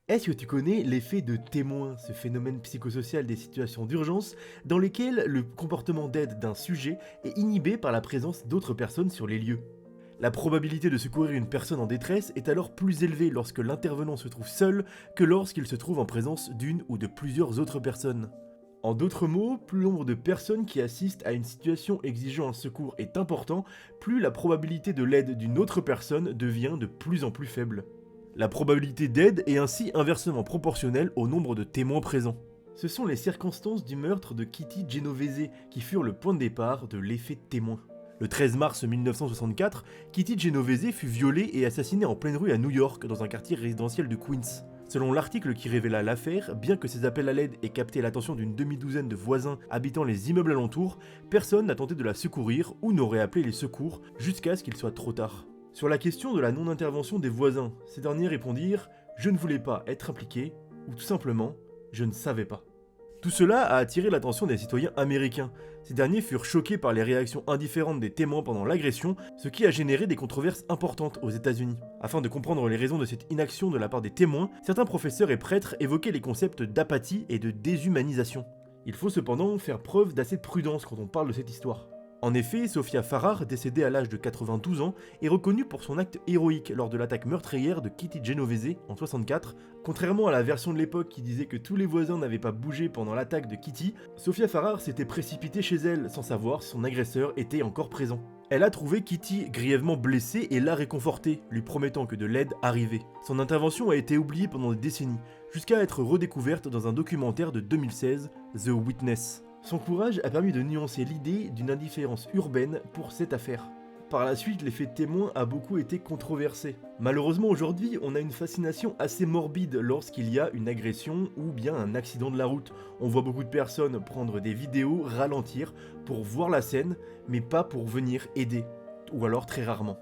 Est-ce que tu connais l'effet de témoin, ce phénomène psychosocial des situations d'urgence dans lesquelles le comportement d'aide d'un sujet est inhibé par la présence d'autres personnes sur les lieux? La probabilité de secourir une personne en détresse est alors plus élevée lorsque l'intervenant se trouve seul que lorsqu'il se trouve en présence d'une ou de plusieurs autres personnes. En d'autres mots, plus le nombre de personnes qui assistent à une situation exigeant un secours est important, plus la probabilité de l'aide d'une autre personne devient de plus en plus faible. La probabilité d'aide est ainsi inversement proportionnelle au nombre de témoins présents. Ce sont les circonstances du meurtre de Kitty Genovese qui furent le point de départ de l'effet témoin. Le 13 mars 1964, Kitty Genovese fut violée et assassinée en pleine rue à New York dans un quartier résidentiel de Queens. Selon l'article qui révéla l'affaire, bien que ces appels à l'aide aient capté l'attention d'une demi-douzaine de voisins habitant les immeubles alentours, personne n'a tenté de la secourir ou n'aurait appelé les secours jusqu'à ce qu'il soit trop tard. Sur la question de la non-intervention des voisins, ces derniers répondirent « Je ne voulais pas être impliqué » ou tout simplement « Je ne savais pas ». Tout cela a attiré l'attention des citoyens américains. Ces derniers furent choqués par les réactions indifférentes des témoins pendant l'agression, ce qui a généré des controverses importantes aux États-Unis. Afin de comprendre les raisons de cette inaction de la part des témoins, certains professeurs et prêtres évoquaient les concepts d'apathie et de déshumanisation. Il faut cependant faire preuve d'assez de prudence quand on parle de cette histoire. En effet, Sofia Farrar, décédée à l'âge de 92 ans, est reconnue pour son acte héroïque lors de l'attaque meurtrière de Kitty Genovese en 64. Contrairement à la version de l'époque qui disait que tous les voisins n'avaient pas bougé pendant l'attaque de Kitty, Sofia Farrar s'était précipitée chez elle sans savoir si son agresseur était encore présent. Elle a trouvé Kitty grièvement blessée et l'a réconfortée, lui promettant que de l'aide arrivait. Son intervention a été oubliée pendant des décennies, jusqu'à être redécouverte dans un documentaire de 2016, The Witness. Son courage a permis de nuancer l'idée d'une indifférence urbaine pour cette affaire. Par la suite, l'effet témoin a beaucoup été controversé. Malheureusement aujourd'hui, on a une fascination assez morbide lorsqu'il y a une agression ou bien un accident de la route. On voit beaucoup de personnes prendre des vidéos, ralentir pour voir la scène, mais pas pour venir aider, ou alors très rarement.